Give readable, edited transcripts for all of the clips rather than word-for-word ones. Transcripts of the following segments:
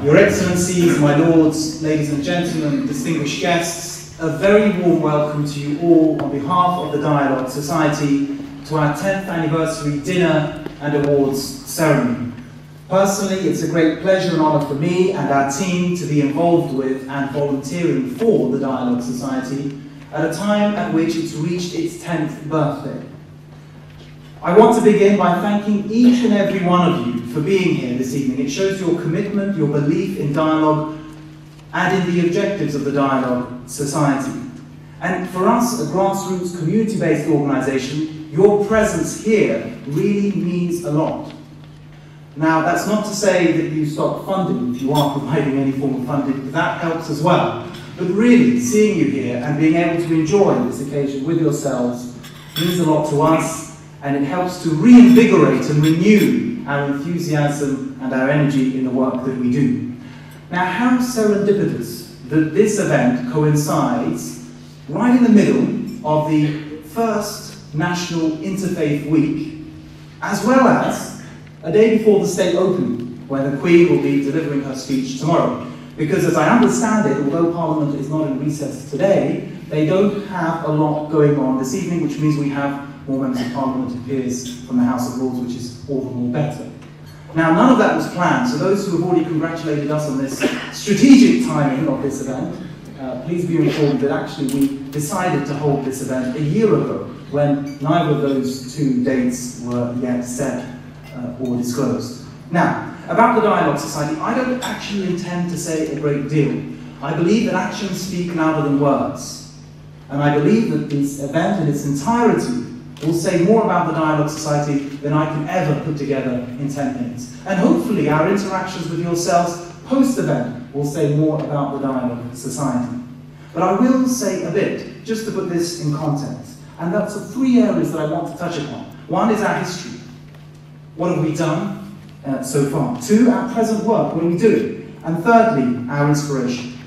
Your Excellencies, my lords, ladies and gentlemen, distinguished guests, a very warm welcome to you all on behalf of the Dialogue Society to our 10th anniversary dinner and awards ceremony. Personally, it's a great pleasure and honour for me and our team to be involved with and volunteering for the Dialogue Society at a time at which it's reached its 10th birthday. I want to begin by thanking each and every one of you for being here this evening. It shows your commitment, your belief in dialogue, and in the objectives of the Dialogue Society. And for us, a grassroots, community-based organisation, your presence here really means a lot. Now, that's not to say that you stop funding if you are providing any form of funding, but that helps as well. But really, seeing you here and being able to enjoy this occasion with yourselves means a lot to us, and it helps to reinvigorate and renew our enthusiasm and our energy in the work that we do. Now, how serendipitous that this event coincides right in the middle of the first National Interfaith Week, as well as a day before the state opening, when the Queen will be delivering her speech tomorrow. Because as I understand it, although Parliament is not in recess today, they don't have a lot going on this evening, which means we have more members of Parliament and peers from the House of Lords, which is all the more better. Now, none of that was planned, so those who have already congratulated us on this strategic timing of this event, please be informed that actually we decided to hold this event a year ago, when neither of those two dates were yet set or disclosed. Now, about the Dialogue Society, I don't actually intend to say a great deal. I believe that actions speak louder than words, and I believe that this event in its entirety will say more about the Dialogue Society than I can ever put together in 10 minutes. And hopefully our interactions with yourselves post-event will say more about the Dialogue Society. But I will say a bit, just to put this in context, and that's the three areas that I want to touch upon. One is our history. What have we done so far? Two, our present work. What are we doing? And thirdly, our inspiration.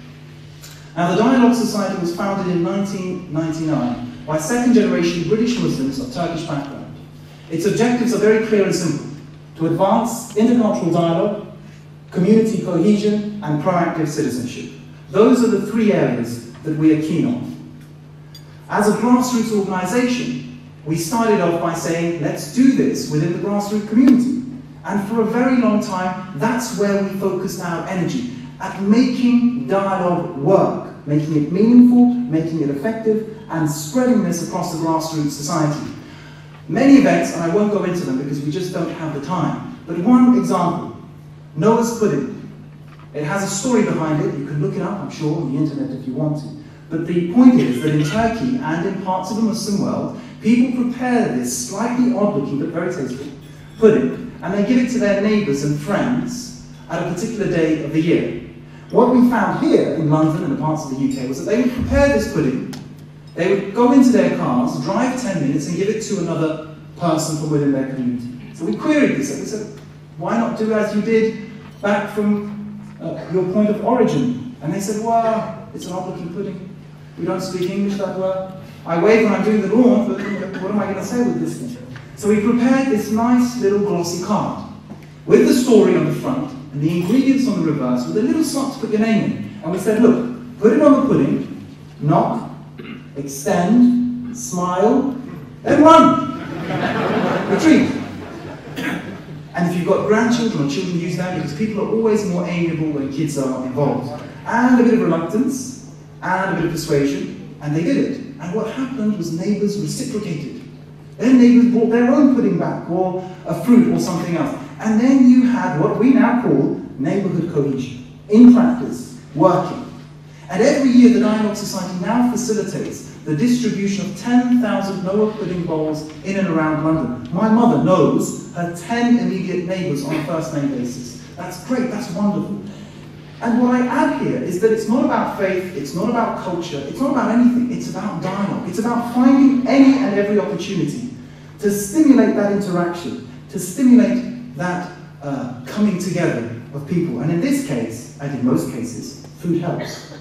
Now, the Dialogue Society was founded in 1999 by second-generation British Muslims of Turkish background. Its objectives are very clear and simple: to advance intercultural dialogue, community cohesion, and proactive citizenship. Those are the three areas that we are keen on. As a grassroots organisation, we started off by saying, let's do this within the grassroots community. And for a very long time, that's where we focused our energy, at making dialogue work, making it meaningful, making it effective, and spreading this across the grassroots society. Many events, and I won't go into them because we just don't have the time, but one example, Noah's Pudding. It has a story behind it. You can look it up, I'm sure, on the internet if you want to. But the point is that in Turkey and in parts of the Muslim world, people prepare this slightly odd-looking but very tasteful pudding, and they give it to their neighbours and friends at a particular day of the year. What we found here in London and the parts of the UK was that they would prepare this pudding, they would go into their cars, drive 10 minutes and give it to another person from within their community. So we queried this and we said, why not do as you did back from your point of origin? And they said, well, it's an odd-looking pudding. We don't speak English that well. I wave when I'm doing the lawn, but what am I going to say with this thing? So we prepared this nice little glossy card with the story on the front and the ingredients on the reverse with a little slot to put your name in. And we said, look, put it on the pudding, knock, extend, smile, then run. Retreat. And if you've got grandchildren or children, use that because people are always more amiable when kids are involved. And a bit of reluctance, and a bit of persuasion, and they did it. And what happened was neighbours reciprocated. Then neighbours brought their own pudding back, or a fruit or something else. And then you had what we now call neighbourhood cohesion, in practice, working. And every year the Dialogue Society now facilitates the distribution of 10,000 Noah pudding bowls in and around London. My mother knows her 10 immediate neighbours on a first-name basis. That's great, that's wonderful. And what I add here is that it's not about faith, it's not about culture, it's not about anything, it's about dialogue. It's about finding any and every opportunity to stimulate that interaction, to stimulate that coming together of people. And in this case, and in most cases, food helps.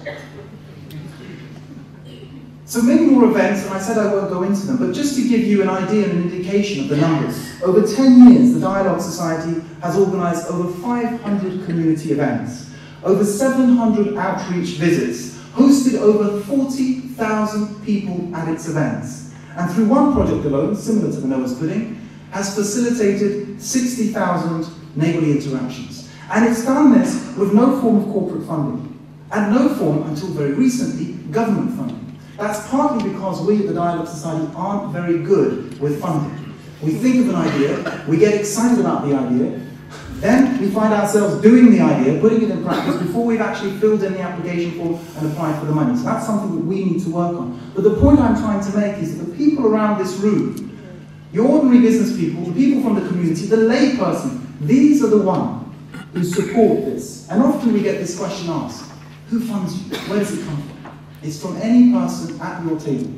So many more events, and I said I won't go into them, but just to give you an idea and an indication of the numbers. Over 10 years, the Dialogue Society has organised over 500 community events, over 700 outreach visits, hosted over 40,000 people at its events, and through one project alone, similar to the Noah's Pudding, has facilitated 60,000 neighbourly interactions. And it's done this with no form of corporate funding, and no form, until very recently, government funding. That's partly because we at the Dialogue Society aren't very good with funding. We think of an idea, we get excited about the idea, then we find ourselves doing the idea, putting it in practice, before we've actually filled in the application form and applied for the money. So that's something that we need to work on. But the point I'm trying to make is that the people around this room, your ordinary business people, the people from the community, the lay person, these are the ones who support this. And often we get this question asked, who funds you? Where does it come from? It's from any person at your table.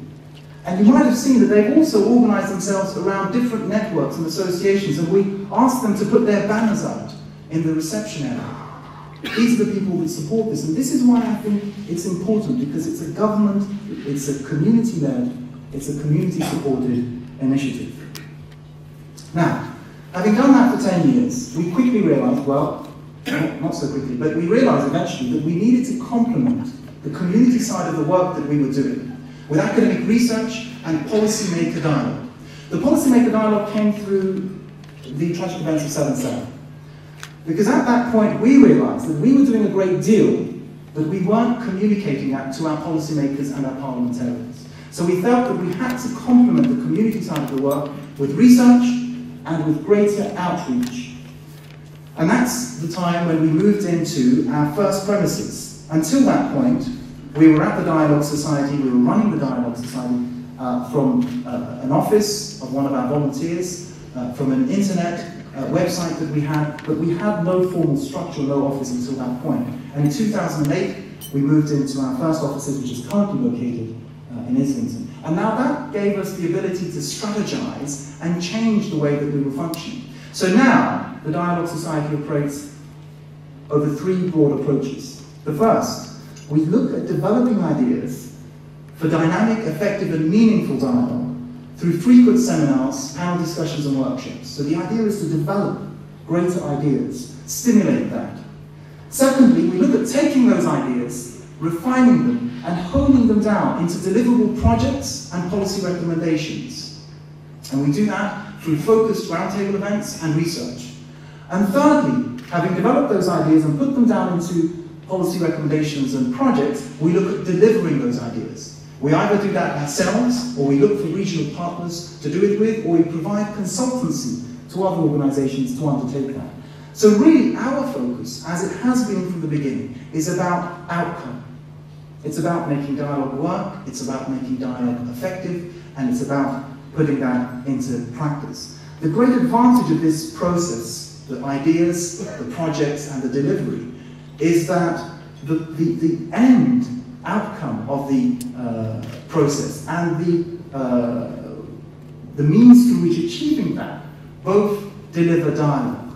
And you might have seen that they've also organised themselves around different networks and associations, and we asked them to put their banners out in the reception area. These are the people that support this, and this is why I think it's important, because it's a government, it's a community-led, it's a community-supported initiative. Now, having done that for 10 years, we quickly realised, well, not so quickly, but we realised eventually that we needed to complement the community side of the work that we were doing with academic research and policymaker dialogue. The policymaker dialogue came through the tragic events of 7/7. Because at that point we realised that we were doing a great deal, but we weren't communicating that to our policymakers and our parliamentarians. So we felt that we had to complement the community side of the work with research and with greater outreach. And that's the time when we moved into our first premises. Until that point, we were at the Dialogue Society, we were running the Dialogue Society from an office of one of our volunteers, from an internet website that we had, but we had no formal structure, no office until that point. And in 2008, we moved into our first offices, which is currently located in Islington. And now that gave us the ability to strategize and change the way that we were functioning. So now, the Dialogue Society operates over three broad approaches. The first, we look at developing ideas for dynamic, effective and meaningful dialogue through frequent seminars, panel discussions and workshops. So the idea is to develop greater ideas, stimulate that. Secondly, we look at taking those ideas, refining them and honing them down into deliverable projects and policy recommendations. And we do that through focused roundtable events and research. And thirdly, having developed those ideas and put them down into policy recommendations and projects, we look at delivering those ideas. We either do that ourselves, or we look for regional partners to do it with, or we provide consultancy to other organisations to undertake that. So really, our focus, as it has been from the beginning, is about outcome. It's about making dialogue work, it's about making dialogue effective, and it's about putting that into practice. The great advantage of this process, the ideas, the projects, and the delivery, is that the end outcome of the process and the means through which achieving that both deliver dialogue.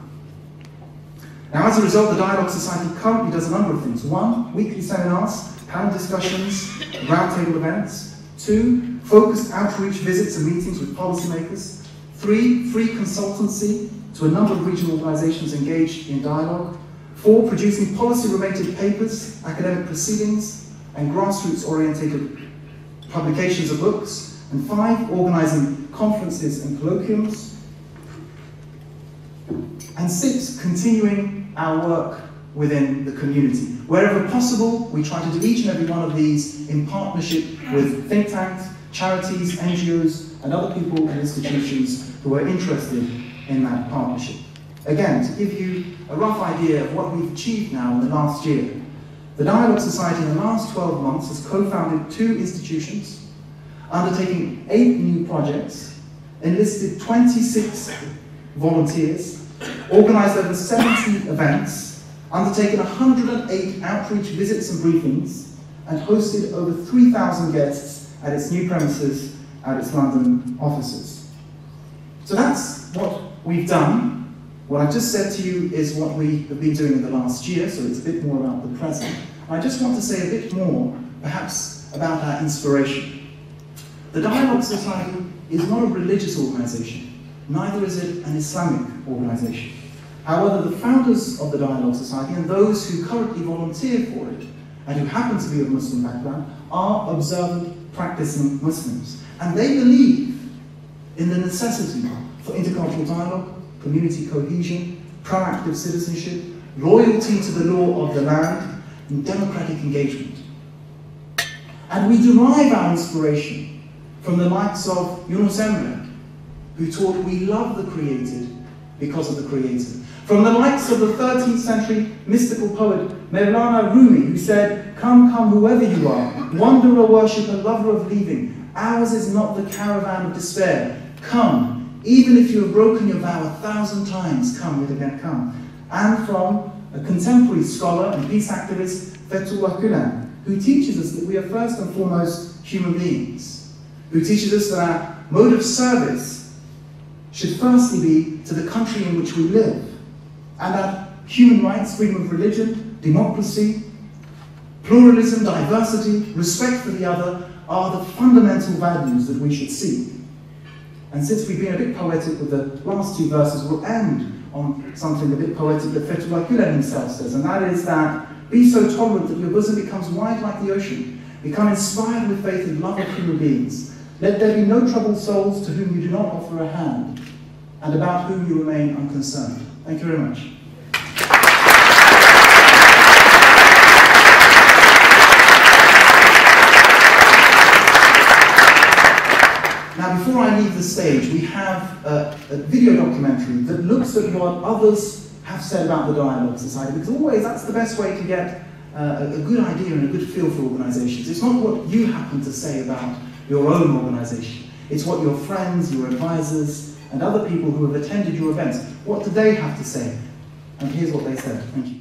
Now, as a result, the Dialogue Society currently does a number of things. 1, weekly seminars, panel discussions, roundtable events. 2, focused outreach visits and meetings with policymakers. 3, free consultancy to a number of regional organisations engaged in dialogue. 4, producing policy-related papers, academic proceedings, and grassroots-oriented publications of books. And 5, organising conferences and colloquiums. And 6, continuing our work within the community. Wherever possible, we try to do each and every one of these in partnership with think tanks, charities, NGOs, and other people and institutions who are interested in that partnership. Again, to give you a rough idea of what we've achieved now in the last year, the Dialogue Society in the last 12 months has co-founded 2 institutions, undertaking 8 new projects, enlisted 26 volunteers, organised over 70 events, undertaken 108 outreach visits and briefings, and hosted over 3,000 guests at its new premises at its London offices. So that's what we've done. What I've just said to you is what we have been doing in the last year, so it's a bit more about the present. I just want to say a bit more, perhaps, about our inspiration. The Dialogue Society is not a religious organisation, neither is it an Islamic organisation. However, the founders of the Dialogue Society and those who currently volunteer for it and who happen to be of Muslim background are observant, practicing Muslims. And they believe in the necessity for intercultural dialogue, community cohesion, proactive citizenship, loyalty to the law of the land, and democratic engagement. And we derive our inspiration from the likes of Yunus Emre, who taught we love the created because of the creator. From the likes of the 13th century mystical poet Mevlana Rumi, who said, "Come, come, whoever you are, wanderer, worshipper, lover of leaving, ours is not the caravan of despair. Come, even if you have broken your vow 1,000 times, come, yet again come." And from a contemporary scholar and peace activist, Fethullah Gülen, who teaches us that we are first and foremost human beings, who teaches us that our mode of service should firstly be to the country in which we live, and that human rights, freedom of religion, democracy, pluralism, diversity, respect for the other are the fundamental values that we should seek. And since we've been a bit poetic with the last two verses, we'll end on something a bit poetic that Fethullah Gülen himself says, and that is that be so tolerant that your bosom becomes wide like the ocean. Become inspired with faith and love of human beings. Let there be no troubled souls to whom you do not offer a hand, and about whom you remain unconcerned. Thank you very much. Now, before I leave the stage, we have a video documentary that looks at what others have said about the Dialogue Society, because always that's the best way to get a good idea and a good feel for organisations. It's not what you happen to say about your own organisation. It's what your friends, your advisors, and other people who have attended your events, what do they have to say? And here's what they said. Thank you.